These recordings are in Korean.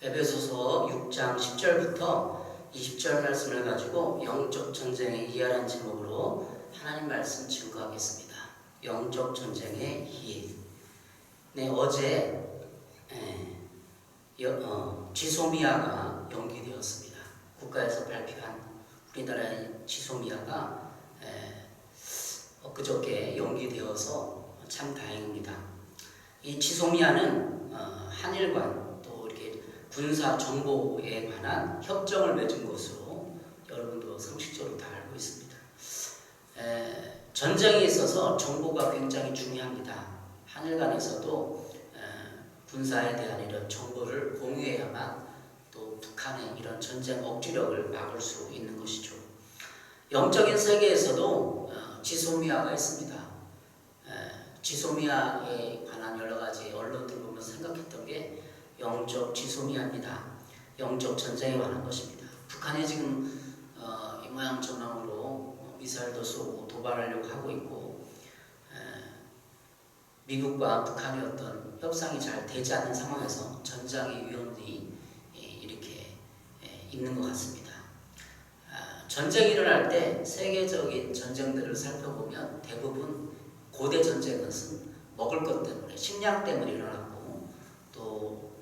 에베소서 6장 10절부터 20절 말씀을 가지고 영적 전쟁의 이해라는 제목으로 하나님 말씀 증거하겠습니다. 영적 전쟁의 이해. 네, 어제 지소미아가 연기되었습니다. 국가에서 발표한 우리나라의 지소미아가 엊그저께 연기되어서 참 다행입니다. 이 지소미아는 한일 간 또 이렇게 군사 정보에 관한 협정을 맺은 것으로 여러분도 상식적으로 다 알고 있습니다. 전쟁에 있어서 정보가 굉장히 중요합니다. 한일 간에서도 군사에 대한 이런 정보를 공유해야만 또 북한의 이런 전쟁 억지력을 막을 수 있는 것이죠. 영적인 세계에서도 지소미아가 있습니다. 지소미아에 관한 여러 가지 언론들 보면서 생각했던 게 영적 지소미아입니다. 영적 전쟁에 관한 것입니다. 북한이 지금 이 모양 저 모양으로 미사일도 쏘고 도발하려고 하고 있고, 미국과 북한의 어떤 협상이 잘 되지 않는 상황에서 전장의 위험이 이렇게 있는 것 같습니다. 전쟁이 일어날 때 세계적인 전쟁들을 살펴보면 대부분 고대 전쟁은 먹을 것 때문에, 식량 때문에 일어났고, 또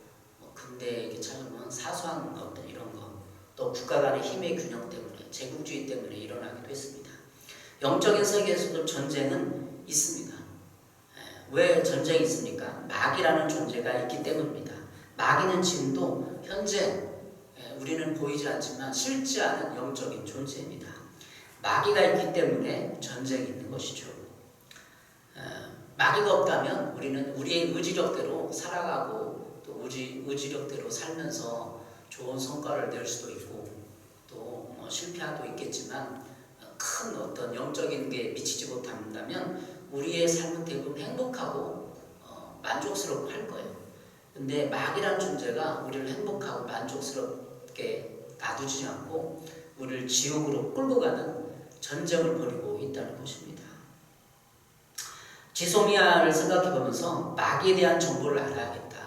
근대에 찾아보면 사소한 것들 이런 거, 또 국가 간의 힘의 균형 때문에, 제국주의 때문에 일어나기도 했습니다. 영적인 세계에서도 전쟁은 있습니다. 왜 전쟁이 있습니까? 마귀라는 존재가 있기 때문입니다. 마귀는 지금도 현재 우리는 보이지 않지만 실제 않은 영적인 존재입니다. 마귀가 있기 때문에 전쟁이 있는 것이죠. 마귀가 없다면 우리는 우리의 의지력대로 살아가고 또 의지력대로 살면서 좋은 성과를 낼 수도 있고 또 실패하도 있겠지만 큰 어떤 영적인 게 미치지 못한다면 우리의 삶은 대부분 행복하고 만족스럽고 할 거예요. 근데 마귀라는 존재가 우리를 행복하고 만족스럽게 놔두지 않고 우리를 지옥으로 끌고 가는 전쟁을 벌이고 있다는 것입니다. 지소미아를 생각해보면서 마귀에 대한 정보를 알아야겠다.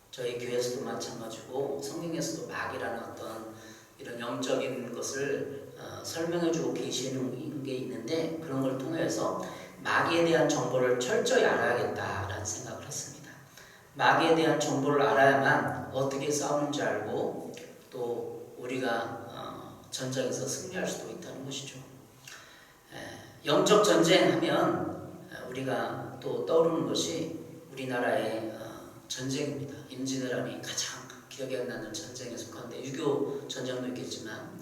저희 교회에서도 마찬가지고 성경에서도 마귀라는 어떤 이런 영적인 것을 설명해주고 계시는 게 있는데, 그런 걸 통해서 마귀에 대한 정보를 철저히 알아야겠다라는 생각을 했습니다. 마귀에 대한 정보를 알아야만 어떻게 싸우는지 알고 또 우리가 전쟁에서 승리할 수도 있다는 것이죠. 영적 전쟁하면 우리가 또 떠오르는 것이 우리나라의 전쟁입니다. 임진왜란이 가장 기억에 나는 전쟁에 속한데 6.25 전쟁도 있겠지만,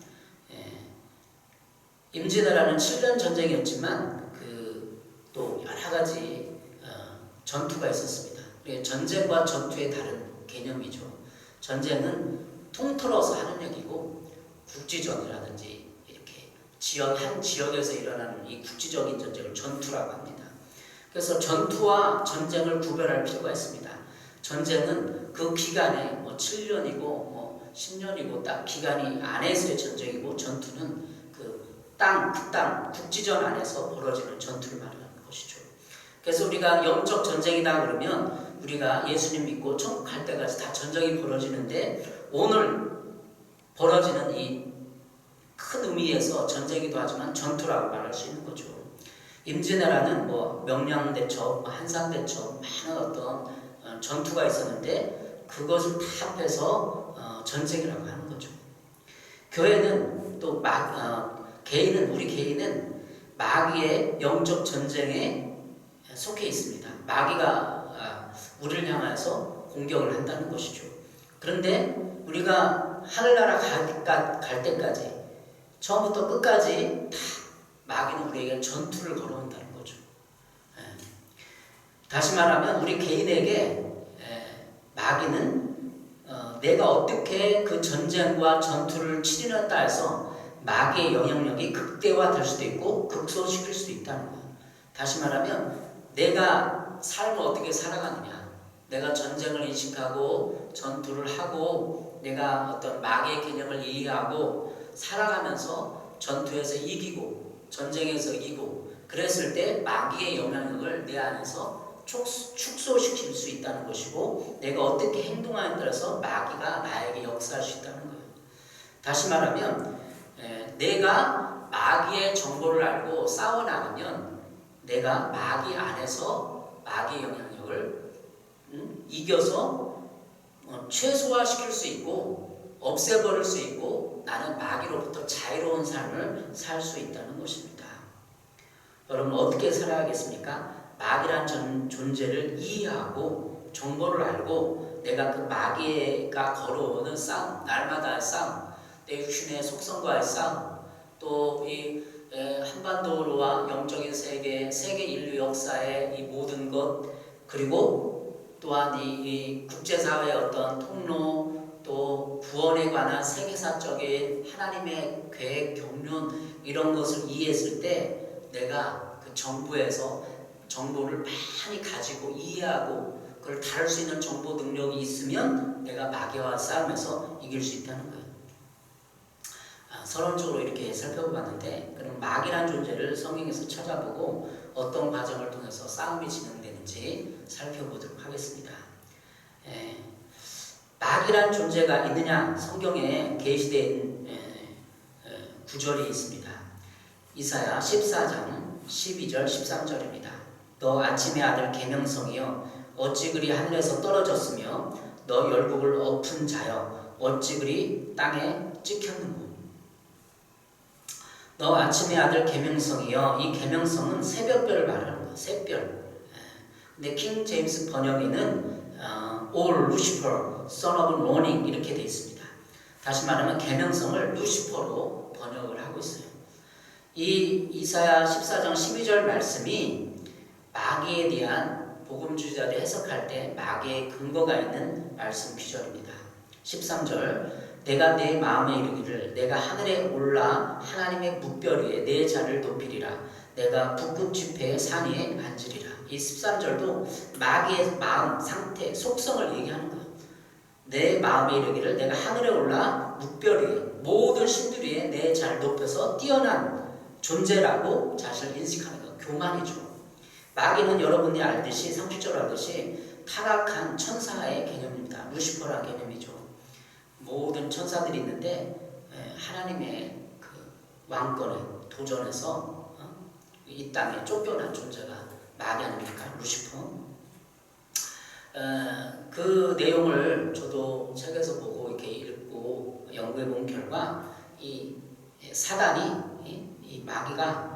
임진왜란은 7년 전쟁이었지만 또 여러 가지 전투가 있었습니다. 전쟁과 전투의 다른 개념이죠. 전쟁은 통틀어서 하는 얘기고, 국지전이라든지 이렇게 한 지역에서 일어나는 이 국지적인 전쟁을 전투라고 합니다. 그래서 전투와 전쟁을 구별할 필요가 있습니다. 전쟁은 그 기간에 7년이고 10년이고 딱 기간이 안에서의 전쟁이고, 전투는 그 땅, 국지전 안에서 벌어지는 전투를 말하는 것이죠. 그래서 우리가 영적 전쟁이다 그러면 우리가 예수님 믿고 천국 갈 때까지 다 전쟁이 벌어지는데, 오늘 벌어지는 이 큰 의미에서 전쟁이기도 하지만 전투라고 말할 수 있는 거죠. 임진왜란은 명량대첩, 한산대첩 많은 어떤 전투가 있었는데 그것을 다 합해서 전쟁이라고 하는 거죠. 교회는 또 우리 개인은 마귀의 영적 전쟁에 속해 있습니다. 마귀가 우리를 향해서 공격을 한다는 것이죠. 그런데 우리가 하늘나라 갈 때까지 처음부터 끝까지 다 마귀는 우리에게 전투를 걸어온다는 거죠. 다시 말하면 우리 개인에게 마귀는 내가 어떻게 그 전쟁과 전투를 치르느냐에 따라서 마귀의 영향력이 극대화될 수도 있고 극소시킬 수도 있다는 거예요. 다시 말하면 내가 삶을 어떻게 살아가느냐, 내가 전쟁을 인식하고 전투를 하고 내가 어떤 마귀의 개념을 이해하고 살아가면서 전투에서 이기고 전쟁에서 이기고 그랬을 때 마귀의 영향력을 내 안에서 축소시킬 수 있다는 것이고 내가 어떻게 행동하느냐에 따라서 마귀가 나에게 역사할 수 있다는 거예요. 다시 말하면 내가 마귀의 정보를 알고 싸워나가면 내가 마귀 안에서 마귀의 영향력을 이겨서 최소화시킬 수 있고 없애버릴 수 있고 나는 마귀로부터 자유로운 삶을 살 수 있다는 것입니다. 여러분 어떻게 살아야겠습니까? 마귀란 존재를 이해하고 정보를 알고 내가 그 마귀가 걸어오는 싸움, 날마다의 싸움, 내 육신의 속성과의 싸움, 또 이 한반도와 영적인 세계 인류 역사의 이 모든 것, 그리고 또한 이 국제사회의 어떤 통로, 또 구원에 관한 세계사적인 하나님의 계획, 경륜 이런 것을 이해했을 때 내가 그 정부에서 정보를 많이 가지고 이해하고 그걸 다룰 수 있는 정보 능력이 있으면 내가 마귀와 싸움에서 이길 수 있다는 거예요. 서론적으로 이렇게 살펴봤는데 그럼 마귀란 존재를 성경에서 찾아보고 어떤 과정을 통해서 싸움이 진행되는지 살펴보도록 하겠습니다. 마귀란 존재가 있느냐? 성경에 계시된 구절이 있습니다. 이사야 14장 12절 13절입니다. 너 아침의 아들 계명성이여 어찌 그리 하늘에서 떨어졌으며 너 열국을 엎은 자여 어찌 그리 땅에 찍혔는고. 너 아침의 아들 계명성이여, 이 계명성은 새벽별을 말하는 거예요. 새별. 근데 킹 제임스 번역에는 O Lucifer, son of morning 이렇게 되어 있습니다. 다시 말하면 계명성을 루시퍼로 번역을 하고 있어요. 이 이사야 14장 12절 말씀이 마귀에 대한 복음주의자들이 해석할 때 마귀의 근거가 있는 말씀 구절입니다. 13절 내가 내 마음에 이르기를 내가 하늘에 올라 하나님의 묵별 위에 내 자리를 높이리라 내가 북극 지폐의 산 위에 앉으리라. 이 13절도 마귀의 마음, 상태, 속성을 얘기하는 거예요. 내 마음에 이르기를 내가 하늘에 올라 묵별 위에 모든 신들 위에 내 자리를 높여서 뛰어난 존재라고 자신을 인식하는 거예요. 교만이죠. 마귀는 여러분이 알듯이 상식적으로 알듯이 타락한 천사의 개념입니다. 루시퍼라는 개념이죠. 모든 천사들이 있는데 하나님의 그 왕권에 도전해서 이 땅에 쫓겨난 존재가 마귀 아닙니까? 루시퍼. 그 내용을 저도 책에서 보고 이렇게 읽고 연구해 본 결과 이 사단이 이 마귀가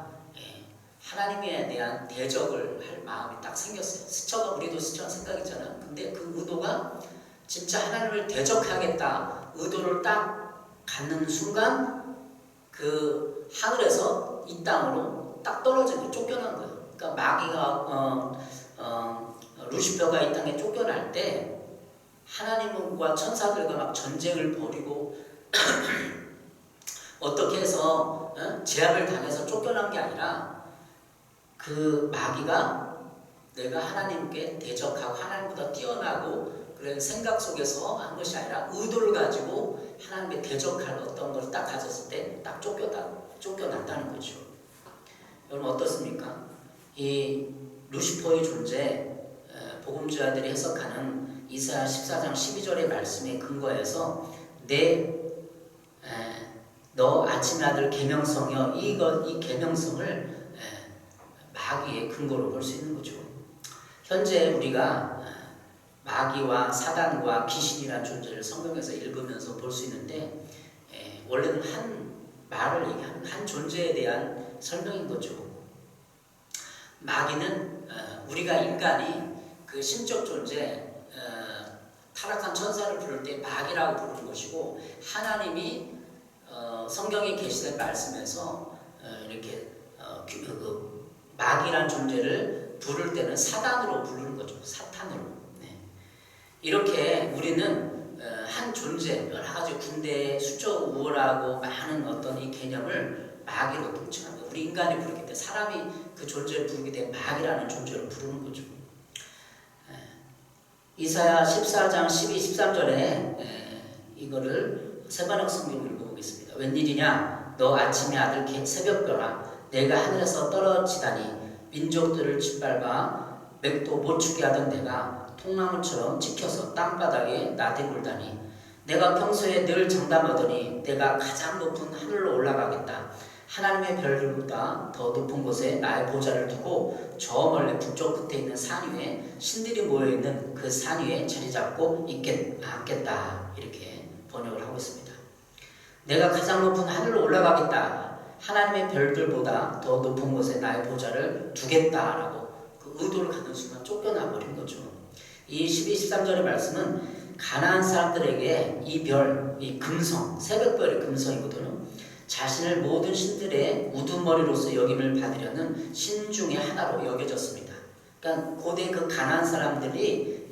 하나님에 대한 대적을 할 마음이 딱 생겼어요. 우리도 스쳐간 생각이잖아요. 근데 그 의도가 진짜 하나님을 대적하겠다 의도를 딱 갖는 순간 그 하늘에서 이 땅으로 딱 떨어지고 쫓겨난 거예요. 그러니까 마귀가 루시퍼가 이 땅에 쫓겨날 때 하나님과 천사들과 막 전쟁을 벌이고 어떻게 해서 제압을 당해서 쫓겨난 게 아니라 그 마귀가 내가 하나님께 대적하고 하나님보다 뛰어나고 그런 생각 속에서 한 것이 아니라 의도를 가지고 하나님께 대적할 어떤 것을 딱 가졌을 때 딱 쫓겨났다는 거죠. 여러분 어떻습니까? 이 루시퍼의 존재, 복음주의자들이 해석하는 이사야 14장 12절의 말씀에 근거해서 너 아침의 아들 계명성이여 이 계명성을 마귀의 근거로 볼 수 있는 거죠. 현재 우리가 마귀와 사단과 귀신이라는 존재를 성경에서 읽으면서 볼 수 있는데 원래는 한 말을 얘기하는 한 존재에 대한 설명인 거죠. 마귀는 우리가 인간이 그 신적 존재 타락한 천사를 부를 때 마귀라고 부르는 것이고 하나님이 성경에 계시된 말씀에서 이렇게 마귀란 존재를 부를 때는 사단으로 부르는 거죠. 사탄으로. 이렇게 우리는 한 존재, 여러 가지 군대, 수적 우월하고 많은 어떤 이 개념을 마귀로 통칭합니다. 우리 인간이 부르기 때문에 사람이 그 존재를 부르게 되면 마귀라는 존재를 부르는 거죠. 이사야 14장 12, 13절에 이거를 세번역 성경을 읽어보겠습니다. 웬일이냐? 너 아침의 아들 새벽별아 내가 하늘에서 떨어지다니 민족들을 짓밟아 맥도 못 죽게 하던 내가 통나무처럼 찍혀서 땅바닥에 나대굴다니 내가 평소에 늘 장담하더니 내가 가장 높은 하늘로 올라가겠다. 하나님의 별들보다 더 높은 곳에 나의 보좌를 두고 저 멀리 북쪽 끝에 있는 산 위에 신들이 모여있는 그 산 위에 자리 잡고 앉겠다. 이렇게 번역을 하고 있습니다. 내가 가장 높은 하늘로 올라가겠다. 하나님의 별들보다 더 높은 곳에 나의 보좌를 두겠다라고 그 의도를 갖는 순간 쫓겨나 버린 거죠. 이 12, 13절의 말씀은 가나안 사람들에게 이 별, 이 금성, 새벽별의 금성이거든요. 자신을 모든 신들의 우두머리로서 여김을 받으려는 신 중의 하나로 여겨졌습니다. 그러니까 고대 그 가나안 사람들이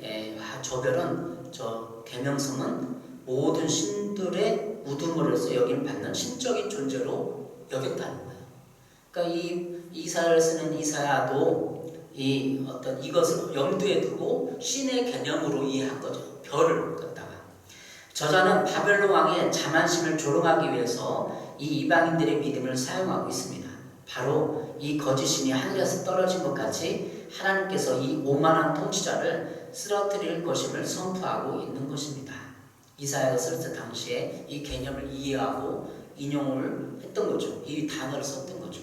저 별은, 저 계명성은 모든 신들의 우두머리로서 여김을 받는 신적인 존재로 여겼다는 거예요. 그러니까 이 이사야를 쓰는 이사야도 이 어떤 이것을 염두에 두고 신의 개념으로 이해한 거죠. 별을 갖다가. 저자는 바벨론 왕의 자만심을 조롱하기 위해서 이 이방인들의 믿음을 사용하고 있습니다. 바로 이 거짓신이 하늘에서 떨어진 것 같이 하나님께서 이 오만한 통치자를 쓰러뜨릴 것임을 선포하고 있는 것입니다. 이사야가 쓸 때 당시에 이 개념을 이해하고 인용을 했던 거죠. 이 단어를 썼던 거죠.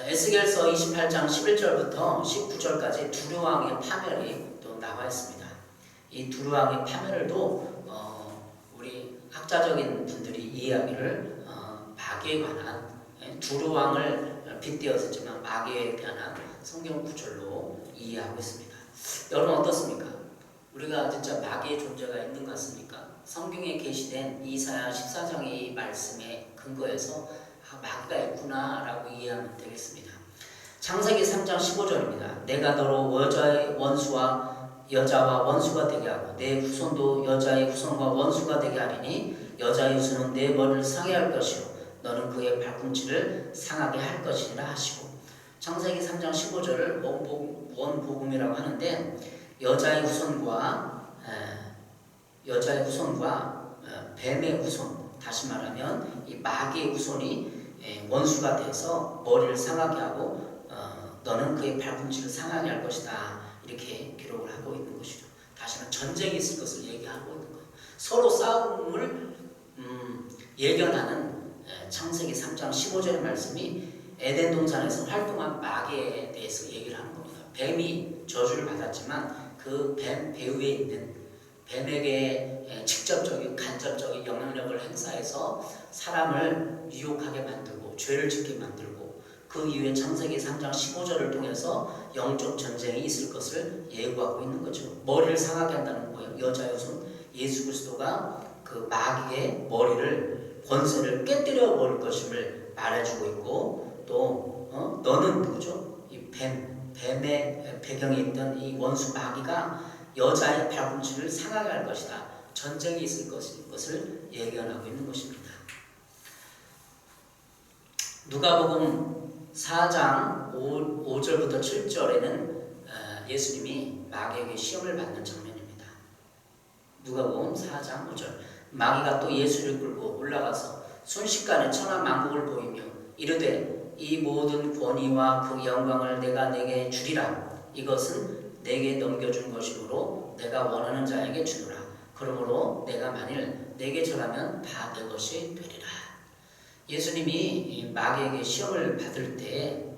에스겔서 28장 11절부터 19절까지 두루왕의 파멸이 또 나와 있습니다. 이 두루왕의 파멸도 우리 학자적인 분들이 이해하기를 마귀에 관한 두루왕을 빗대었지만 마귀에 관한 성경 구절로 이해하고 있습니다. 여러분 어떻습니까? 우리가 진짜 마귀의 존재가 있는 것 같습니까? 성경에 게시된 이사야 14장의 말씀에 근거해서 마귀가 있구나 라고 이해하면 되겠습니다. 창세기 3장 15절입니다. 내가 너로 여자의 원수와 여자와 원수가 되게 하고 내 후손도 여자의 후손과 원수가 되게 하리니 여자의 후손은 내 머리를 상해 할 것이요 너는 그의 발꿈치를 상하게 할 것이라 하시고 창세기 3장 15절을 원복음이라고 하는데 여자의 후손과 뱀의 후손, 다시 말하면 이 마귀의 후손이 원수가 돼서 머리를 상하게 하고 너는 그의 발꿈치를 상하게 할 것이다. 이렇게 기록을 하고 있는 것이죠. 다시 말하면 전쟁이 있을 것을 얘기하고 있는 거예요. 서로 싸움을 예견하는 창세기 3장 15절의 말씀이 에덴 동산에서 활동한 마귀에 대해서 얘기를 하는 겁니다. 뱀이 저주를 받았지만 그 뱀 배후에 있는 뱀에게 직접적인 간접적인 영향력을 행사해서 사람을 유혹하게 만들고 죄를 짓게 만들고 그 이후에 창세기 3장 15절을 통해서 영적 전쟁이 있을 것을 예고하고 있는 거죠. 머리를 상하게 한다는 거예요. 여자의 후손 예수 그리스도가 그 마귀의 머리를 권세를 깨뜨려 버릴 것임을 말해주고 있고 또 너는 누구죠? 이 뱀의 배경에 있던 이 원수 마귀가 여자의 발꿈치를 상하게 할 것이다. 전쟁이 있을 것을 예견하고 있는 것입니다. 누가복음 4장 5절부터 7절에는 예수님이 마귀에게 시험을 받는 장면입니다. 누가복음 4장 5절 마귀가 또 예수를 끌고 올라가서 순식간에 천하만국을 보이며 이르되 이 모든 권위와 그 영광을 내가 내게 주리라. 이것은 내게 넘겨준 것이므로 내가 원하는 자에게 주노라. 그러므로 내가 만일 내게 절하면 다 내 것이 되리라. 예수님이 마귀에게 시험을 받을 때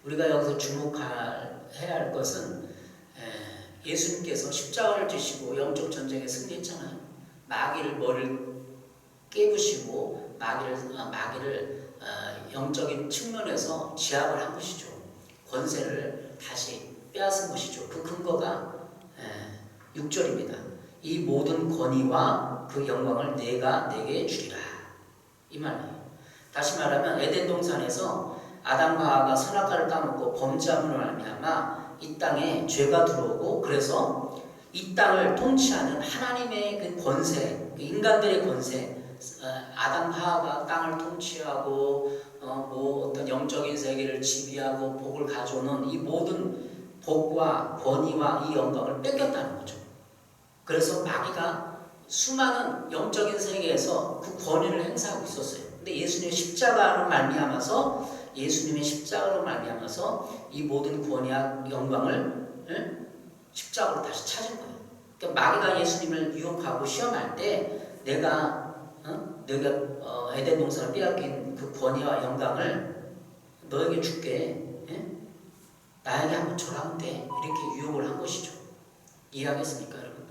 우리가 여기서 주목해야 할 것은 예수님께서 십자가를 지시고 영적 전쟁에 승리했잖아요. 마귀를 머리를 깨부시고 마귀를 영적인 측면에서 제압을 한 것이죠. 권세를 다시 빼앗은 것이죠. 그 근거가 6절입니다. 이 모든 권위와 그 영광을 내가 내게 주리라. 이 말이에요. 다시 말하면 에덴 동산에서 아담과 하와가 선악과를 따먹고 범죄함으로 말미암아 이 땅에 죄가 들어오고 그래서 이 땅을 통치하는 하나님의 그 권세, 그 인간들의 권세, 아담 하와가 땅을 통치하고 어떤 영적인 세계를 지배하고 복을 가져오는 이 모든 복과 권위와 이 영광을 뺏겼다는 거죠. 그래서 마귀가 수많은 영적인 세계에서 그 권위를 행사하고 있었어요. 근데 예수님의 십자가로 말미암아서 예수님의 십자가로 말미암아서 이 모든 권위와 영광을 십자가로 다시 찾은 거예요. 그러니까 마귀가 예수님을 유혹하고 시험할 때 내가 에덴 동산을 빼앗긴 그 권위와 영광을 너에게 줄게. 나에게 한번 절하면 돼. 이렇게 유혹을 한 것이죠. 이해하겠습니까, 여러분?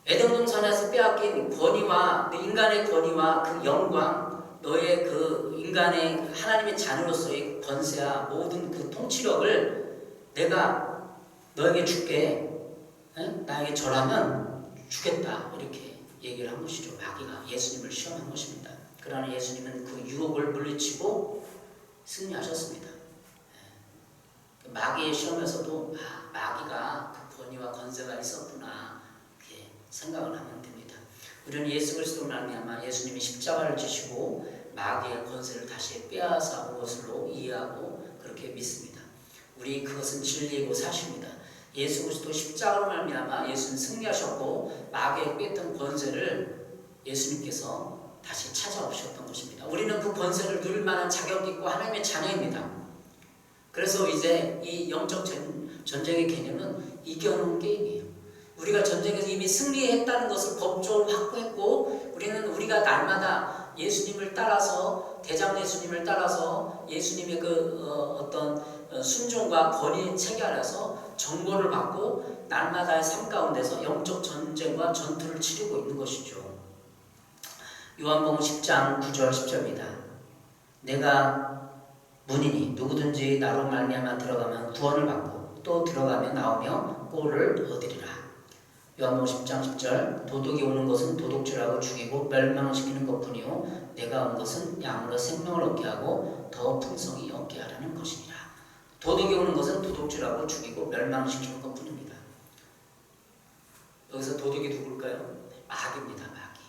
에덴 동산에서 빼앗긴 권위와 인간의 권위와 그 영광, 너의 그 인간의 하나님의 자녀로서의 권세와 모든 그 통치력을 내가 너에게 줄게. 나에게 절하면 주겠다. 이렇게 얘기를 한 것이죠. 마귀가 예수님을 시험한 것입니다. 그러나 예수님은 그 유혹을 물리치고 승리하셨습니다. 마귀의 시험에서도 마귀가 그 권위와 권세가 있었구나 이렇게 생각을 하면 됩니다. 우리는 예수 그리스도로 말미암아 예수님이 십자가를 지시고 마귀의 권세를 다시 빼앗아 온 것으로 이해하고 그렇게 믿습니다. 우리 그것은 진리이고 사실입니다. 예수 그리스도 십자가로 말미암아 예수는 승리하셨고 마귀의 뺐던 권세를 예수님께서 다시 찾아오셨던 것입니다. 우리는 그 권세를 누릴 만한 자격이 있고 하나님의 자녀입니다. 그래서 이제 이 영적 전쟁의 개념은 이겨놓은 게임이에요. 우리가 전쟁에서 이미 승리했다는 것을 법적으로 확보했고 우리가 날마다 예수님을 따라서 대장 예수님을 따라서 예수님의 어떤 순종과 권위의 체계 아래서 정보를 받고 날마다의 삶 가운데서 영적 전쟁과 전투를 치르고 있는 것이죠. 요한복음 10장 9절 10절입니다. 내가 문이니 누구든지 나로 말미암아 들어가면 구원을 받고 또 들어가며 나오며 꼴을 얻으리라. 요한복음 10장 10절 도둑이 오는 것은 도둑질하고 죽이고 멸망시키는 것뿐이요 내가 온 것은 양으로 생명을 얻게 하고 더 풍성히 얻게 하라는 것이니라. 도둑이 오는 것은 도둑질하고 죽이고 멸망시키는 것뿐입니다. 여기서 도둑이 누굴까요? 마귀입니다. 마귀.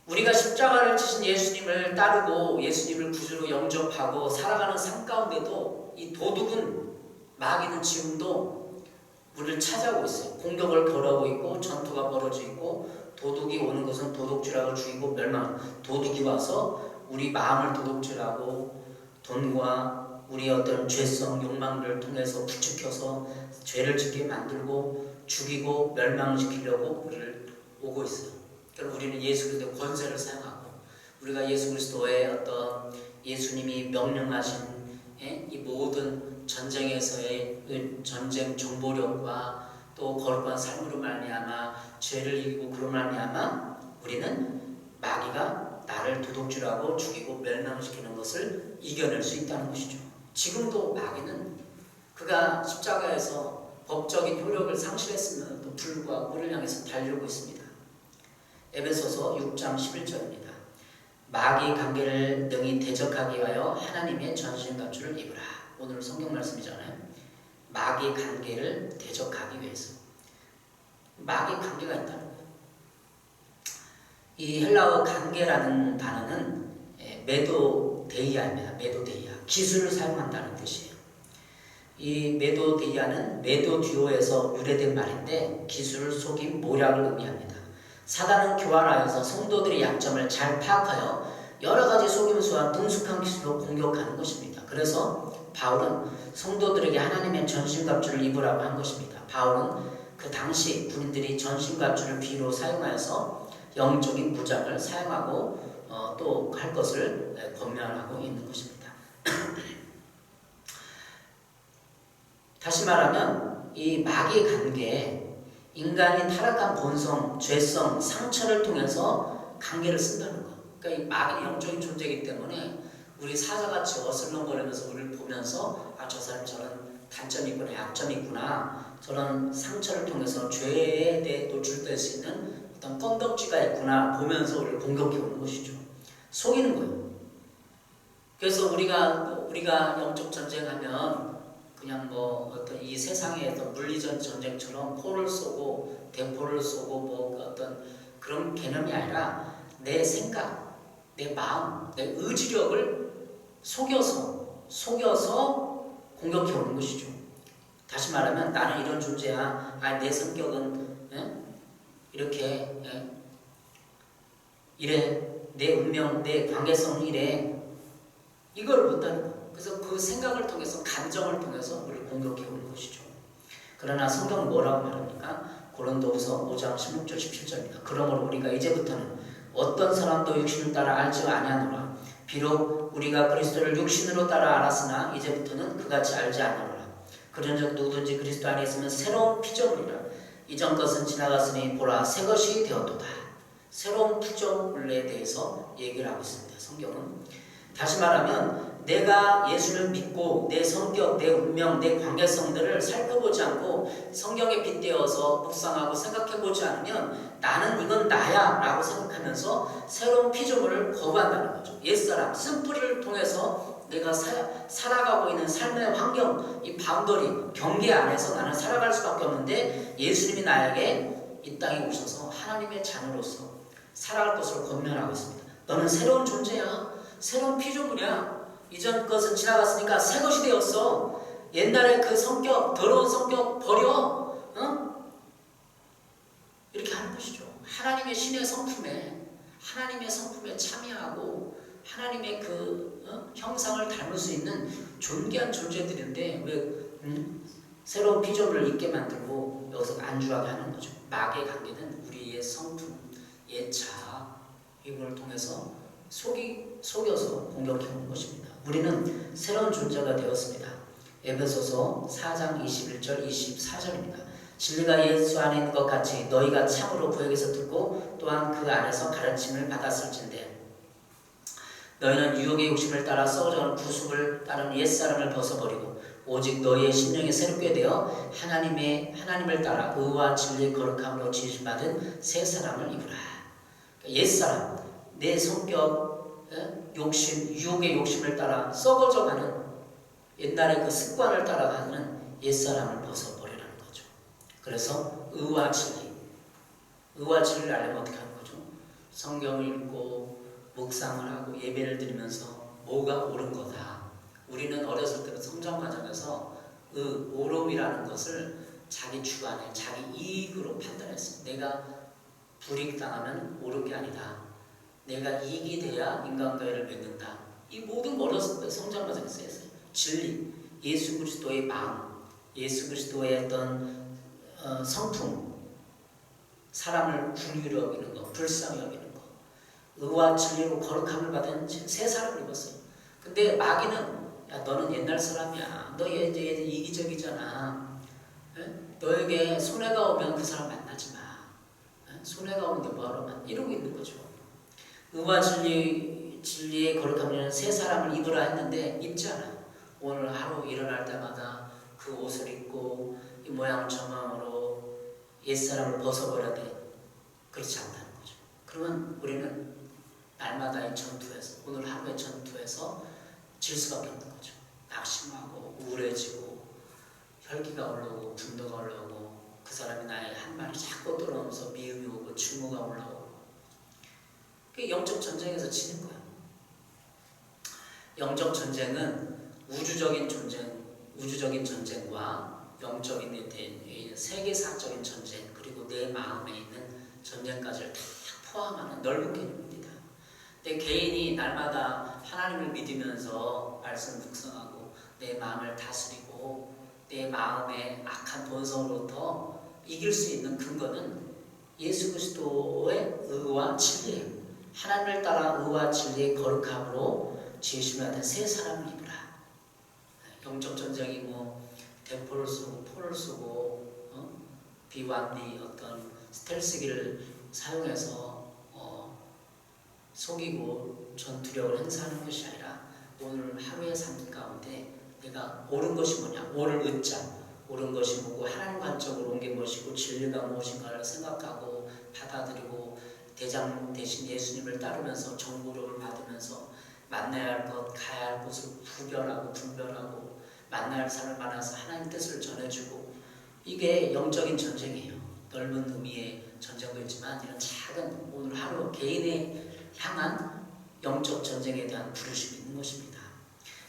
우리가 십자가를 지신 예수님을 따르고 예수님을 구주로 영접하고 살아가는 삶 가운데도 이 도둑은 마귀는 지금도 우리를 찾아오고 있어요. 공격을 벌하고 있고 전투가 벌어지고 있고 도둑이 오는 것은 도둑질하고 죽이고 멸망. 도둑이 와서 우리 마음을 도둑질하고 돈과 우리 어떤 죄성 욕망들을 통해서 부추겨서 죄를 짓게 만들고 죽이고 멸망시키려고 우리를 오고 있어요. 그럼 우리는 예수 그리스도의 권세를 사용하고 우리가 예수 그리스도의 어떤 예수님이 명령하신 이 모든 전쟁에서의 전쟁 정보력과 또 거룩한 삶으로 말미암아 죄를 이기고 그로 말미암아 우리는 마귀가 나를 도둑질하고 죽이고 멸망시키는 것을 이겨낼 수 있다는 것이죠. 지금도 마귀는 그가 십자가에서 법적인 효력을 상실했음에도 불구하고 우리를 향해서 달려오고 있습니다. 에베소서 6장 11절입니다. 마귀 관계를 능히 대적하기 위하여 하나님의 전신갑주를 입으라. 오늘 성경 말씀이잖아요. 마귀 관계를 대적하기 위해서. 마귀 관계가 있다는 거예요. 이 헬라어 관계라는 단어는 메도데이아입니다. 메도데이아. 기술을 사용한다는 뜻이에요. 이 메도데이아는 메도듀오에서 유래된 말인데 기술, 속임, 모략을 의미합니다. 사단은 교활하여서 성도들의 약점을 잘 파악하여 여러 가지 속임수와 능숙한 기술로 공격하는 것입니다. 그래서 바울은 성도들에게 하나님의 전신갑주를 입으라고 한 것입니다. 바울은 그 당시 군인들이 전신갑주를 비로 사용하여서 영적인 무장을 사용하고 또 할 것을 권면하고 있는 것입니다. 다시 말하면 이 마귀의 관계에 인간이 타락한 본성, 죄성, 상처를 통해서 관계를 쓴다는 거. 그러니까 이 마귀는 영적인 존재이기 때문에 우리 사자같이 어슬렁거리면서 우리를 보면서 저 사람 저런 단점이 있구나, 약점이 있구나, 저런 상처를 통해서 죄에 대해 노출될 수 있는 어떤 건덕지가 있구나 보면서 우리를 공격해 오는 것이죠. 속이는 거예요. 그래서 우리가 영적 전쟁하면 그냥 어떤 이 세상의 어떤 물리적 전쟁처럼 포를 쏘고 대포를 쏘고 어떤 그런 개념이 아니라 내 생각, 내 마음, 내 의지력을 속여서 공격해 오는 것이죠. 다시 말하면 나는 이런 존재야. 내 성격은 이렇게 이래. 내 운명, 내 관계성 이래 이걸 못하는 거예요. 그래서 그 생각을 통해서 감정을 통해서 우리를 공격해 오는 것이죠. 그러나 성경은 뭐라고 말합니까? 고린도후서 5장 16절 17절입니다. 그러므로 우리가 이제부터는 어떤 사람도 육신을 따라 알지 아니하노라. 비록 우리가 그리스도를 육신으로 따라 알았으나 이제부터는 그같이 알지 않으노라. 그런즉 누구든지 그리스도 안에 있으면 새로운 피조물이라. 이전 것은 지나갔으니 보라 새 것이 되었도다. 새로운 피조물에 대해서 얘기를 하고 있습니다. 성경은. 다시 말하면 내가 예수를 믿고 내 성격, 내 운명, 내 관계성들을 살펴보지 않고 성경에 빗대어서 묵상하고 생각해보지 않으면 나는 이건 나야 라고 생각하면서 새로운 피조물을 거부한다는 거죠. 옛사람, 쓴뿌리를 통해서 내가 살아가고 있는 삶의 환경, 이 바운더리, 경계 안에서 나는 살아갈 수밖에 없는데 예수님이 나에게 이 땅에 오셔서 하나님의 자녀로서 살아갈 것을 권면하고 있습니다. 너는 새로운 존재야. 새로운 피조물이야. 이전 것은 지나갔으니까 새 것이 되었어. 옛날에 그 성격, 더러운 성격 버려. 이렇게 하는 것이죠. 하나님의 신의 하나님의 성품에 참여하고 하나님의 그 형상을 닮을 수 있는 존귀한 존재들인데 왜 새로운 피조물을 있게 만들고 여기서 안주하게 하는 거죠. 마귀의 관계는 우리의 성품, 예차 이걸 통해서 속여서 공격해오는 것입니다. 우리는 새로운 존재가 되었습니다. 에베소서 4장 21절 24절입니다. 진리가 예수 안에 있는 것 같이 너희가 참으로 구약에서 듣고 또한 그 안에서 가르침을 받았을진데 너희는 유혹의 욕심을 따라 썩어져가는 구속을 따른 옛사람을 벗어버리고 오직 너희의 심령이 새롭게 되어 하나님을 따라 의와 진리의 거룩함으로 지으심받은 새 사람을 입으라. 옛사람, 내 성격, 욕심, 유혹의 욕심을 따라 썩어져가는 옛날의 그 습관을 따라가는 옛사람을 벗어버리라는 거죠. 그래서 의와 진리를 알려면 어떻게 하는 거죠? 성경을 읽고 묵상을 하고 예배를 드리면서 뭐가 옳은 거다. 우리는 어렸을 때부터 성장 과정에서 옳음이라는 것을 자기 주관에 자기 이익으로 판단했어요. 내가 불이익당하면 옳은 게 아니다. 내가 이익이 돼야 인간과를 맺는다. 이 모든 거 어렸을 때 성장 과정에서 했어요. 진리, 예수 그리스도의 마음, 예수 그리스도의 어떤 성품, 사람을 긍휼히 여기는 거, 불쌍히 여기는 거, 의와 진리로 거룩함을 받은 새 사람을 입었어요. 근데 마귀는 야 너는 옛날 사람이야. 너 이제 이기적이잖아. 너에게 손해가 오면 그 사람 만나지 마. 손해가 오는데 뭐하러 만나? 이러고 있는 거죠. 의와 진리의 거룩함을 새 사람을 입으라 했는데 입지 않아요. 오늘 하루 일어날 때마다 그 옷을 입고 이 모양 저망으로 옛사람을 벗어버려야 돼. 그렇지 않다는 거죠. 그러면 우리는 날마다 이 전투에서 오늘 하루의 전투에서 질 수밖에 없는 거죠. 낙심하고 우울해지고 혈기가 올라오고 분노가 올라오고 그 사람이 나의 한 말이 자꾸 들어오면서 미움이 오고 증오가 올라오고 그게 영적 전쟁에서 지는 거야. 영적 전쟁은 우주적인 전쟁과 영적인 세계사적인 전쟁 그리고 내 마음에 있는 전쟁까지를 다 포함하는 넓은 개념입니다. 내 개인이 날마다 하나님을 믿으면서 말씀 묵상하고 내 마음을 다스리고 내 마음의 악한 본성으로부터 이길 수 있는 근거는 예수 그리스도의 의와 진리예요. 하나님을 따라 의와 진리의 거룩함으로 지으심을 받은 새 사람을 입으라. 영적 전쟁이 뭐 대포를 쏘고 포를 쏘고 비완리 어떤 스텔스기를 사용해서 속이고 전투력을 행사하는 것이 아니라 오늘 하루의 삶 가운데 내가 옳은 것이 뭐냐, 옳을 의자, 옳은 것이 뭐고 하나님 관점으로 온 게 무엇이고 진리가 무엇인가를 생각하고 받아들이고 대장 대신 예수님을 따르면서 정보력을 받으면서 만나야 할 것, 가야 할 곳을 구별하고 분별하고 만나야 할 사람을 만나서 하나님 뜻을 전해주고 이게 영적인 전쟁이에요. 넓은 의미의 전쟁도 있지만 이런 작은 오늘 하루 개인의 향한 영적 전쟁에 대한 부르심이 있는 것입니다.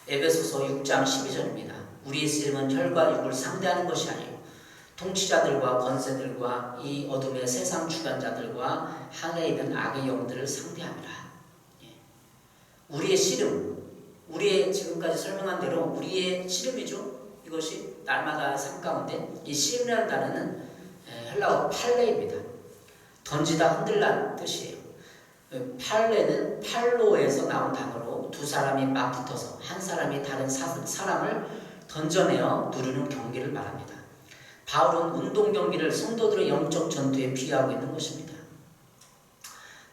에베소서 6장 12절입니다. 우리의 쓰임은 혈과 육을 상대하는 것이 아니요 통치자들과 권세들과 이 어둠의 세상 주관자들과 하늘에 있는 악의 영들을 상대함이라. 우리의 씨름, 우리의 지금까지 설명한 대로 우리의 씨름이죠. 이것이 날마다 삶 가운데 이 씨름이라는 단어는 헬라어 팔레입니다. 던지다 흔들라는 뜻이에요. 팔레는 팔로에서 나온 단어로 두 사람이 맞붙어서 한 사람이 다른 사람을 던져내어 누르는 경기를 말합니다. 바울은 운동 경기를 성도들의 영적 전투에 비유하고 있는 것입니다.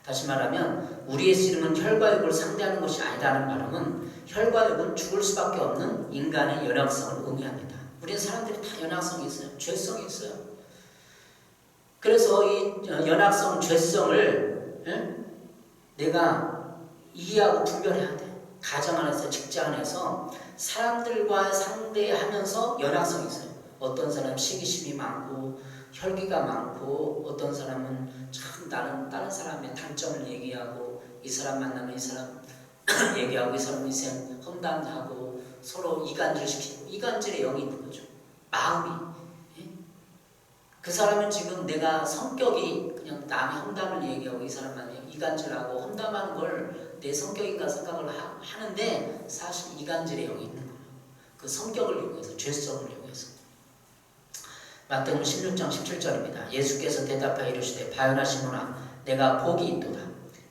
다시 말하면 우리의 씨름은 혈과 육을 상대하는 것이 아니라는 발음은 혈과 육은 죽을 수밖에 없는 인간의 연약성을 의미합니다. 우리는 사람들이 다 연약성이 있어요. 죄성이 있어요. 그래서 이 연약성, 죄성을 내가 이해하고 분별해야 돼. 가정 안에서, 직장 안에서 사람들과 상대하면서 연약성이 있어요. 어떤 사람은 시기심이 많고 혈기가 많고 어떤 사람은 참 나는 다른 사람의 단점을 얘기하고 이 사람 만나면 이 사람 얘기하고 이 사람 인생 험담하고 서로 이간질시키고 이간질의 영이 있는 거죠. 마음이. 그 사람은 지금 내가 성격이 그냥 남의 험담을 얘기하고 이 사람만 이간질하고 험담하는 걸 내 성격인가 생각을 하는데 사실 이간질의 영이 있는 거예요. 그 성격을 이용해서 죄성을 이용해서. 마태복음 16장 17절입니다. 예수께서 대답하여 이르시되 바요나 시몬아 내가 복이 있도다.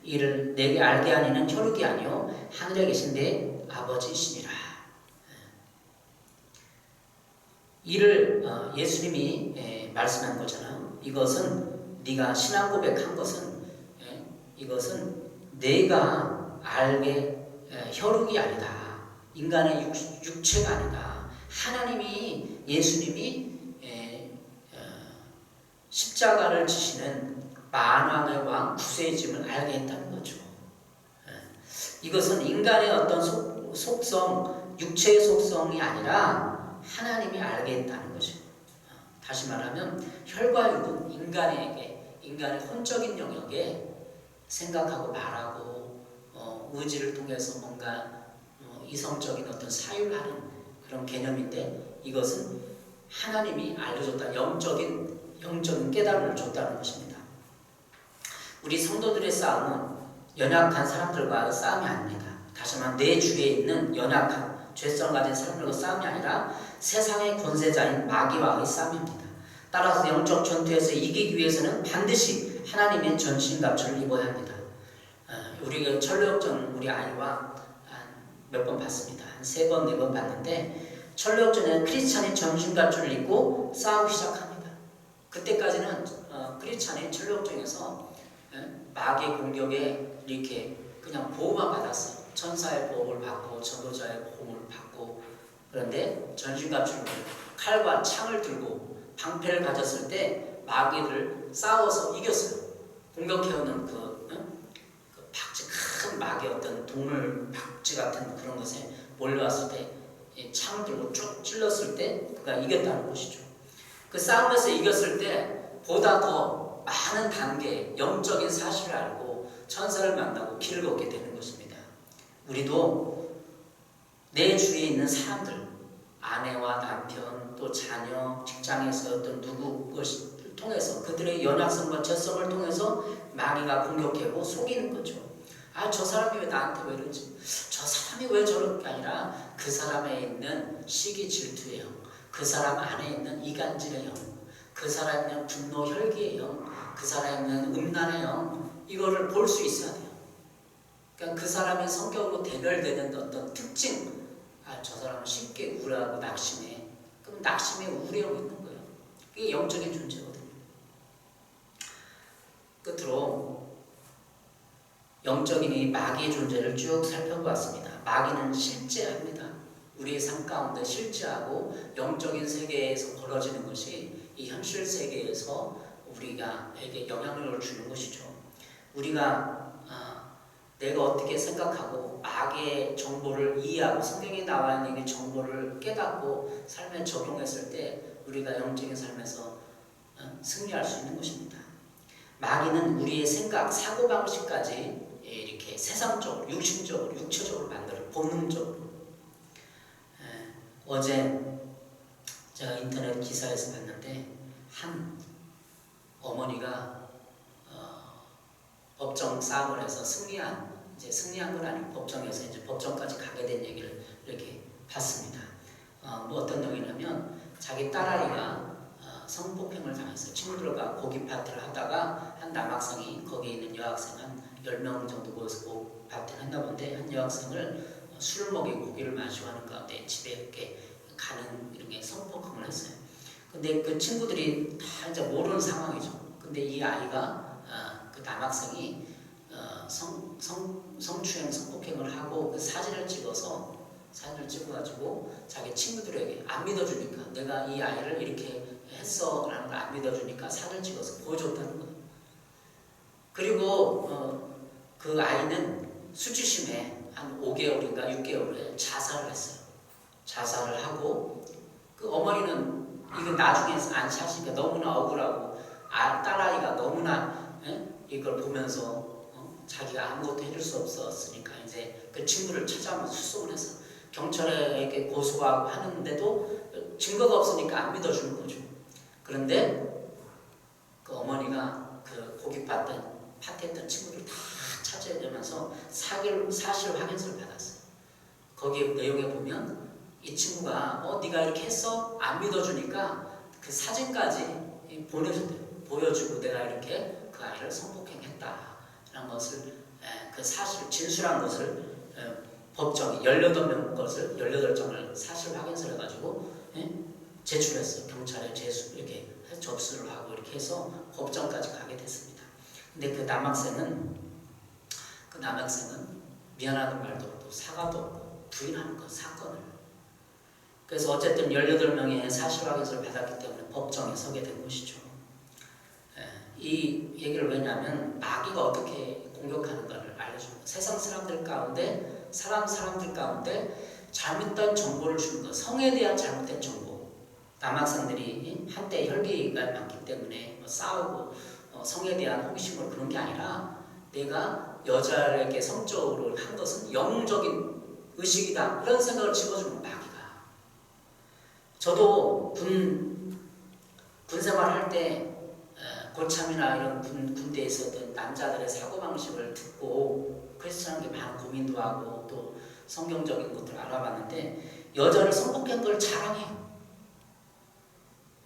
이를 내게 알게 하니는 혈육이 아니요 하늘에 계신 내 아버지시니라. 이를 예수님이 말씀한 거잖아요. 이것은 네가 신앙 고백한 것은 이것은 내가 알게 혈육이 아니다. 인간의 육체가 아니다. 하나님이 예수님이 십자가를 지시는 만왕의 왕 구세의 짐을 알게 했다는 거죠. 이것은 인간의 어떤 속성, 육체의 속성이 아니라 하나님이 알게 했다는 것이고, 다시 말하면 혈과 육은 인간의 혼적인 영역에 생각하고 말하고 의지를 통해서 뭔가 이성적인 어떤 사유하는 그런 개념인데 이것은 하나님이 알려줬다. 영적인 깨달음을 줬다는 것입니다. 우리 성도들의 싸움은 연약한 사람들과의 싸움이 아닙니다. 다시 말하면 내 주위에 있는 연약한 죄성 가진 사람들과 싸움이 아니라 세상의 권세자인 마귀와의 싸움입니다. 따라서 영적 전투에서 이기기 위해서는 반드시 하나님의 전신갑주를 입어야 합니다. 우리가 철로역전 우리 아이와 몇 번 봤습니다. 한 3번, 4번 봤는데 철로역전에 크리스찬이 전신갑주를 입고 싸우기 시작합니다. 그때까지는 크리스찬이 철로역전에서 마귀의 공격에 이렇게 그냥 보호만 받았어요. 천사의 보호를 받고 전도자의 보호를 받고. 그런데 전신갑주를 칼과 창을 들고 방패를 가졌을 때 마귀를 싸워서 이겼어요. 공격해오는 그 박쥐, 큰 마귀 어떤 동물 박쥐 같은 그런 것에 몰려왔을 때 창을 들고 쭉 찔렀을 때 그가 이겼다는 것이죠. 그 싸움에서 이겼을 때 보다 더 많은 단계 영적인 사실을 알고 천사를 만나고 길을 걷게 되는 것입니다. 우리도 내 주위에 있는 사람들, 아내와 남편, 또 자녀, 직장에서 어떤 누구 것을 통해서 그들의 연약성과 죄성을 통해서 마귀가 공격하고 속이는 거죠. 저 사람이 왜 나한테 왜 이러지? 저 사람이 왜 저런 게 아니라 그 사람에 있는 시기 질투의 영, 그 사람 안에 있는 이간질의 영, 그 사람에 있는 분노 혈기의 영, 그 사람에 있는 음란의 영, 이거를 볼 수 있어야 돼요. 그러니까 그 사람의 성격으로 대별되는 어떤 특징, 저 사람은 쉽게 우울하고 낙심해. 그럼 낙심에 우울해하고 있는 거예요. 이게 영적인 존재거든요. 끝으로 영적인 이 마귀의 존재를 쭉 살펴보았습니다. 마귀는 실제합니다. 우리의 삶 가운데 실제하고 영적인 세계에서 벌어지는 것이 이 현실 세계에서 우리가에게 영향력을 주는 것이죠. 우리가 내가 어떻게 생각하고 마귀의 정보를 이해하고 성경에 나와 있는 이 정보를 깨닫고 삶에 적용했을 때 우리가 영적인 삶에서 승리할 수 있는 것입니다. 마귀는 우리의 생각, 사고방식까지 이렇게 세상적으로, 육신적으로, 육체적으로 만들어 본능적으로. 어제 제가 인터넷 기사에서 봤는데 한 어머니가 법정 싸움을 해서 승리한 이제 승리한 건 아니고 법정에서 이제 법정까지 가게 된 얘기를 이렇게 봤습니다. 뭐 어떤 내용이냐면 자기 딸아이가 성폭행을 당했어요. 친구들과 고기 파티를 하다가 한 남학생이 거기 있는 여학생 한 10명 정도 모여서 고기 파티를 했나 본데 한 여학생을 술을 먹이고 고기를 마시고 하는 가운데 집에 이렇게 가는 이렇게 성폭행을 했어요. 근데 그 친구들이 다 이제 모르는 상황이죠. 근데 이 아이가 그 남학생이 성추행, 성폭행을 하고 그 사진을 찍어가지고 자기 친구들에게 안 믿어주니까 내가 이 아이를 이렇게 했어 라는 걸 안 믿어주니까 사진을 찍어서 보여줬다는 거예요. 그리고 그 아이는 수치심에 한 5개월인가 6개월에 자살을 했어요. 자살을 하고 그 어머니는 이거 나중에 안 사시니까 너무나 억울하고 딸아이가 너무나 이걸 보면서 자기가 아무것도 해줄 수 없었으니까 이제 그 친구를 찾아오면서 수송을 해서 경찰에게 고소하고 하는데도 증거가 없으니까 안 믿어주는 거죠. 그런데 그 어머니가 그 고기 파티했던 친구를 다 찾아내면서 사실 확인서를 받았어요. 거기 내용에 보면 이 친구가 네가 이렇게 했어? 안 믿어주니까 그 사진까지 보내줬대요. 보여주고 내가 이렇게 그 아이를 성폭행했다라는 것을 그 사실 진술한 것을 법정에 18명 것을 18장을 사실 확인서를 가지고 제출했어요. 경찰에 이렇게 접수를 하고 이렇게 해서 법정까지 가게 됐습니다. 근데 그 남학생은 미안하다는 말도 없고 사과도 없고 부인하는 것 사건을. 그래서 어쨌든 18명의 사실 확인서를 받았기 때문에 법정에 서게 된 것이죠. 이 얘기를 왜냐하면 마귀가 어떻게 공격하는가를 알려줍니다. 세상 사람들 가운데 사람들 가운데 잘못된 정보를 주는 것, 성에 대한 잘못된 정보. 남학생들이 한때 혈기가 많기 때문에 싸우고 성에 대한 호기심으로 그런 게 아니라 내가 여자에게 성적으로 한 것은 영적인 의식이다 이런 생각을 집어주는 마귀가. 저도 군 생활할 때 고참이나 이런 군대에 있었던 남자들의 사고방식을 듣고 크리스천한 게 많은 고민도 하고 또 성경적인 것들을 알아봤는데 여자를 성폭행한 걸 자랑해요.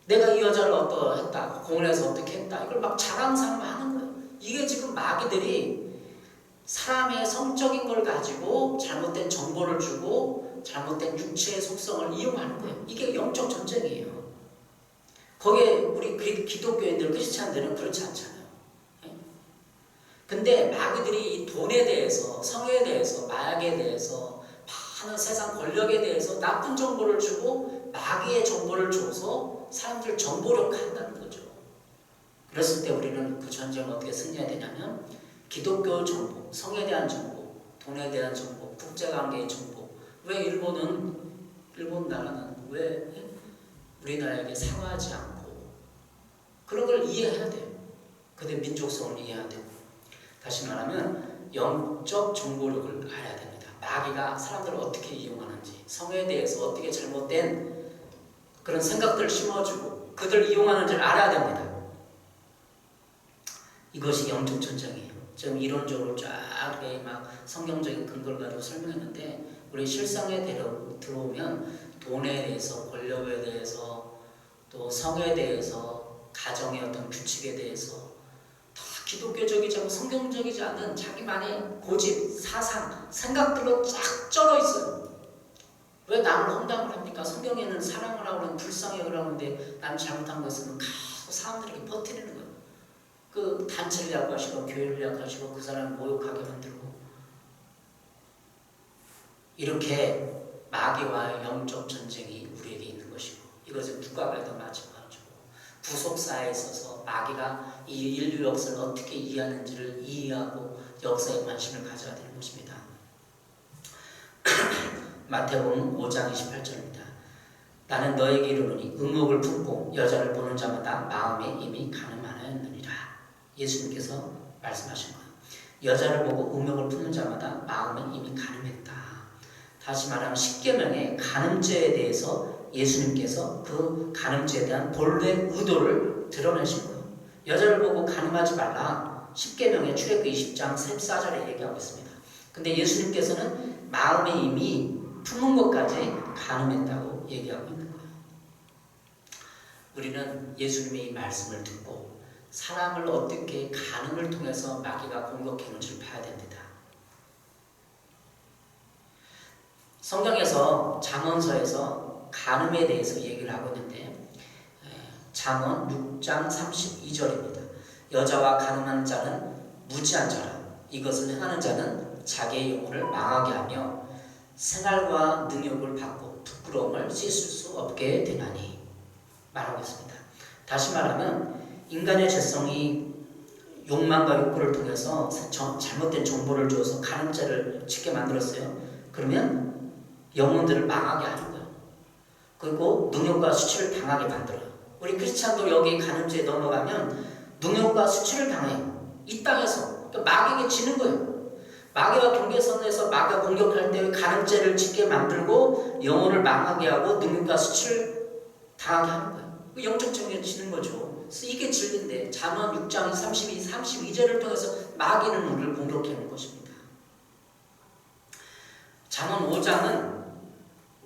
내가 이 여자를 어떠했다, 공원에서 어떻게 했다 이걸 막 자랑삼아 하는 거예요. 이게 지금 마귀들이 사람의 성적인 걸 가지고 잘못된 정보를 주고 잘못된 육체의 속성을 이용하는 거예요. 이게 영적 전쟁이에요. 거기에 우리 기독교인들, 크리스찬들은 그렇지 않잖아요. 근데 마귀들이 이 돈에 대해서, 성에 대해서, 마약에 대해서, 많은 세상 권력에 대해서 나쁜 정보를 주고 마귀의 정보를 줘서 사람들 정보력화 한다는 거죠. 그랬을 때 우리는 그 전쟁을 어떻게 승리해야 되냐면 기독교 정보, 성에 대한 정보, 돈에 대한 정보, 국제관계의 정보. 왜 일본 나라는 왜 우리나라에게 사과하지 않고 그런 걸 이해해야 돼요. 그들 민족성을 이해해야 되고. 다시 말하면 영적 정보력을 알아야 됩니다. 마귀가 사람들을 어떻게 이용하는지, 성에 대해서 어떻게 잘못된 그런 생각들을 심어주고 그들을 이용하는지를 알아야 됩니다. 이것이 영적 전쟁이에요. 지금 이론적으로 쫙 막 성경적인 근거를 가지고 설명했는데 우리 실상에 들어오면 돈에 대해서, 권력에 대해서, 또 성에 대해서, 가정의 어떤 규칙에 대해서 다 기독교적이지 않고 성경적이지 않은 자기만의 고집, 사상, 생각들로 쫙 쩔어 있어요. 왜 남을 험담을 합니까? 성경에는 사랑을 하고 불쌍히 하는데 남 잘못한 것은 계속 사람들에게 퍼뜨리는 거예요. 그 단체를 약하시고 교회를 약하시고 그 사람을 모욕하게 만들고 이렇게 마귀와의 영적 전쟁이 우리에게 있는 것이고 이것은 누가 봐도 마찬가지고 구속사에 있어서 마귀가 이 인류 역사를 어떻게 이해하는지를 이해하고 역사에 관심을 가져야 되는 것입니다. 마태복음 5장 28절입니다. 나는 너에게 이르노니 의목을 품고 여자를 보는 자마다 마음에 이미 가늠하였느니라. 예수님께서 말씀하신 거예요. 여자를 보고 의목을 품는 자마다 마음에 이미 가늠했다. 다시 말하면 십계명의 가늠죄에 대해서 예수님께서 그 가늠죄에 대한 본래 의도를 드러내신 거예요. 여자를 보고 가늠하지 말라. 십계명의 출애굽기 20장 14절에 얘기하고 있습니다. 근데 예수님께서는 마음에 이미 품은 것까지 간음했다고 얘기하고 있는 거예요. 우리는 예수님의 이 말씀을 듣고 사람을 어떻게 간음을 통해서 마귀가 공격했는지를 봐야 됩니다. 성경에서 잠언서에서 간음에 대해서 얘기를 하고 있는데 잠언 6장 32절입니다. 여자와 간음하는 자는 무지한 자라. 이것을 행하는 자는 자기의 영혼을 망하게 하며 생활과 능욕을 받고 부끄러움을 씻을 수 없게 되나니 말하고 있습니다. 다시 말하면 인간의 죄성이 욕망과 욕구를 통해서 잘못된 정보를 주어서 간음죄를 짓게 만들었어요. 그러면 영혼들을 망하게 하는 거예요. 그리고 능욕과 수치를 당하게 만들어요. 우리 크리스찬도 여기 간음죄에 넘어가면 능욕과 수치를 당해요. 이 땅에서 마귀에게 지는 거예요. 마귀와 경계선에서 마귀가 공격할 때 간음죄를 짓게 만들고 영혼을 망하게 하고 능력과 수치를 당하게 하는 거예요. 영적 정의에 지는 거죠. 그래서 이게 진리인데 잠언 6장 32절을 통해서 마귀는 우리를 공격하는 것입니다. 잠언 5장은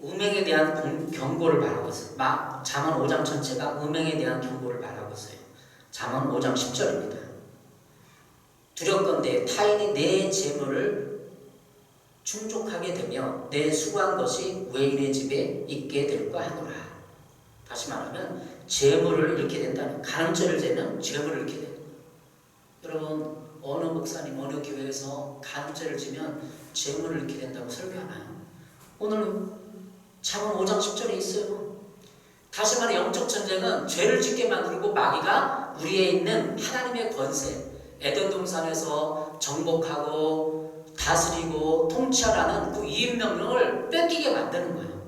음행에 대한 경고를 말하고 있어요. 잠언 5장 전체가 음행에 대한 경고를 말하고 있어요. 잠언 5장 10절입니다. 두렵건대 타인이 내 재물을 충족하게 되며 내 수고한 것이 외인의 집에 있게 될까 하노라. 다시 말하면 재물을 잃게 된다는, 간음죄를 재면 재물을 잃게 됩니다. 여러분 어느 목사님 어느 교회에서 간음죄를 지면 재물을 잃게 된다고 설교하나요? 오늘 잠언 5장 10절에 있어요. 다시 말해 영적 전쟁은 죄를 짓게 만들고 마귀가 우리에 있는 하나님의 권세, 에덴 동산에서 정복하고 다스리고 통치하라는 그 이임명령을 뺏기게 만드는 거예요.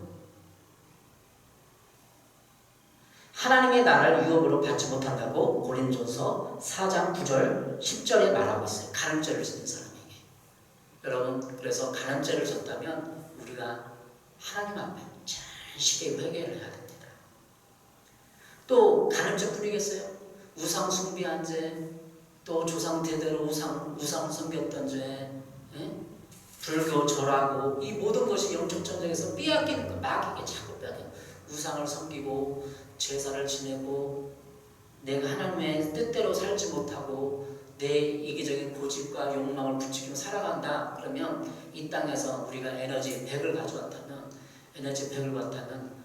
하나님의 나라를 유업으로 받지 못한다고 고린도서 4장 9절 10절에 말하고 있어요. 간음죄를 짓는 사람에게. 여러분 그래서 간음죄를 졌다면 우리가 하나님 앞에 진실하게 회개를 해야 됩니다. 또 간음죄뿐이겠어요? 우상 숭배한 죄, 또 조상 대대로 우상을 섬겼던 죄, 불교 절하고 이 모든 것이 영적 전쟁에서 빼앗기는 거, 마귀에게 자꾸 빼앗겨요. 우상을 섬기고 제사를 지내고 내가 하나님의 뜻대로 살지 못하고 내 이기적인 고집과 욕망을 부추기며 살아간다. 그러면 이 땅에서 우리가 에너지 100을 가져왔다면 에너지 100을 갖다면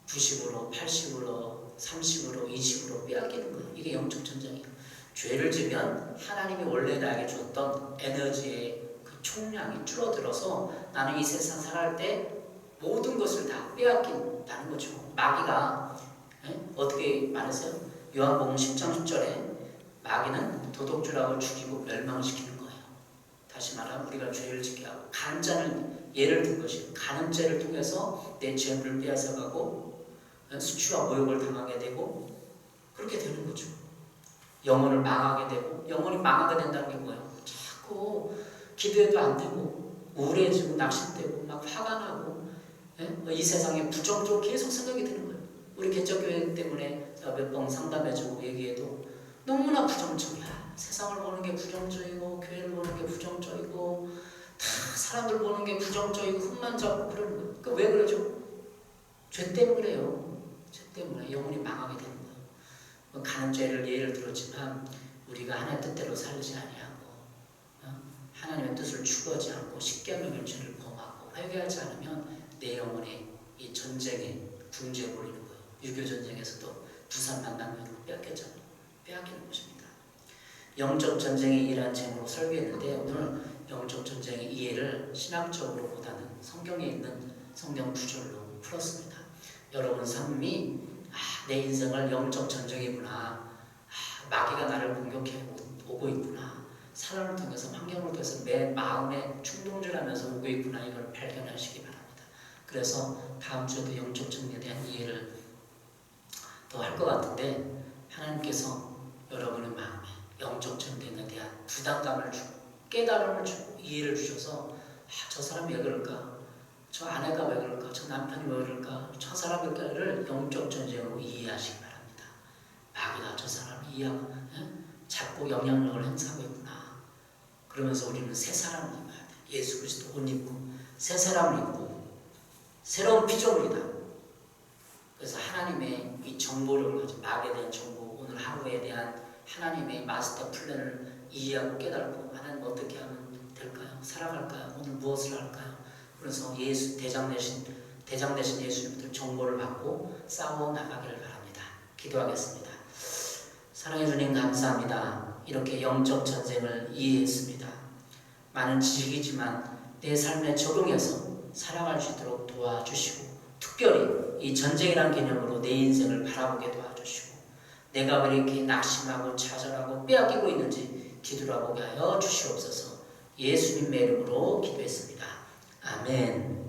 90으로 80으로 30으로 20으로 빼앗기는 거예요. 이게 영적 전쟁이에요. 죄를 지면 하나님이 원래 나에게 줬던 에너지의 그 총량이 줄어들어서 나는 이 세상 살아갈 때 모든 것을 다 빼앗긴다는 거죠. 마귀가 어떻게 말했어요? 요한복음 10장 10절에 마귀는 도둑질하고 죽이고 멸망시키는 거예요. 다시 말하면 우리가 죄를 짓게 하고 간음죄는 예를 든 것이 간음죄를 통해서 내 죄물을 빼앗아가고 수치와 모욕을 당하게 되고 그렇게 되는 거죠. 영혼을 망하게 되고 영혼이 망하게 된다는 게 뭐예요? 자꾸 기도해도 안 되고 우울해지고 낙심되고 막 화가 나고 이 세상에 부정적으로 계속 생각이 드는 거예요. 우리 개척교회 때문에 몇 번 상담해주고 얘기해도 너무나 부정적이야. 세상을 보는 게 부정적이고 교회를 보는 게 부정적이고 다 사람들 보는 게 부정적이고 흠만 잡고 그러는 거예요. 그러니까 왜 그러죠? 죄 때문에 그래요. 죄 때문에 영혼이 망하게 되는 거예요. 간음죄를 예를 들었지만 우리가 하나님 뜻대로 살지 아니하고 하나님의 뜻을 추구하지 않고 십계명의 죄를 범하고 회개하지 않으면 내 영혼이 이 전쟁에 궁지에 몰리는 거예요. 유교 전쟁에서도 부산 만남면으로 빼앗기는 것입니다. 영적 전쟁의 이해라는 제목으로 설교했는데 오늘 영적 전쟁의 이해를 신학적으로보다는 성경에 있는 성경 구절로 풀었습니다. 여러분 삶이 내 인생을 영적 전쟁이구나. 마귀가 나를 공격해 오고 있구나. 사람을 통해서 환경을 통해서 내 마음에 충동질하면서 오고 있구나. 이걸 발견하시기 바랍니다. 그래서 다음 주에도 영적 전쟁에 대한 이해를 더 할 것 같은데 하나님께서 여러분의 마음에 영적 전쟁에 대한 부담감을 주고 깨달음을 주고 이해를 주셔서 저 사람이 왜 그럴까? 저 아내가 왜 그럴까? 저 남편이 왜 그럴까? 저 사람을 영적 전쟁으로 이해하시기 바랍니다. 마귀가 저 사람을 이해하고 자꾸 영향력을 행사하고 있구나. 그러면서 우리는 새 사람을 입어야 돼. 예수 그리스도 옷 입고 새 사람을 입고 새로운 피조물이다. 그래서 하나님의 이 정보를 가지고 마귀에 대한 정보, 오늘 하루에 대한 하나님의 마스터 플랜을 이해하고 깨닫고 하나님 어떻게 하면 될까요? 살아갈까요? 오늘 무엇을 할까요? 그래서 예수 대장 되신 예수님부터 정보를 받고 싸워 나가기를 바랍니다. 기도하겠습니다. 사랑해 주님 감사합니다. 이렇게 영적 전쟁을 이해했습니다. 많은 지식이지만 내 삶에 적용해서 살아갈 수 있도록 도와주시고 특별히 이 전쟁이라는 개념으로 내 인생을 바라보게 도와주시고 내가 왜 이렇게 낙심하고 좌절하고 빼앗기고 있는지 뒤돌아보게 하여 주시옵소서. 예수님의 이름으로 기도했습니다. 아멘.